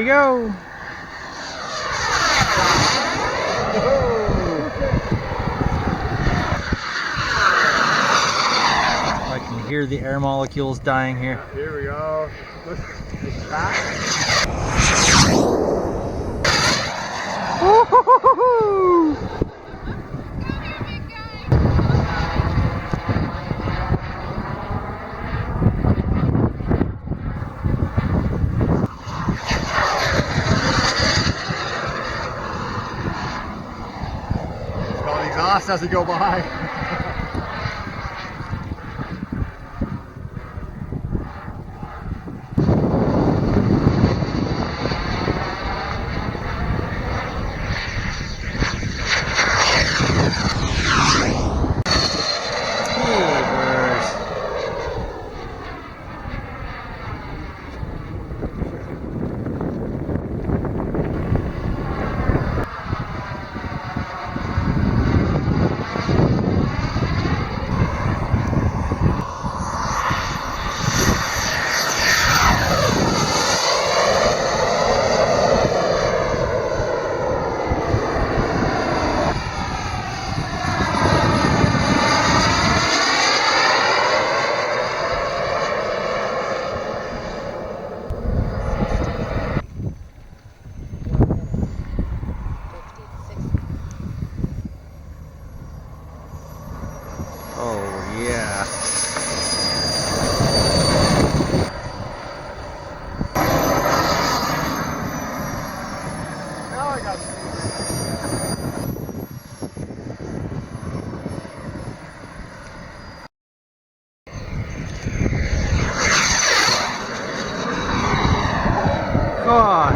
go. I can hear the air molecules dying here. Here we go. It's back. Exhaust as we go by. Oh yeah. Now I got God.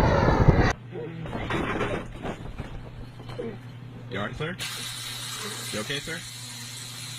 You alright, sir? You okay, sir?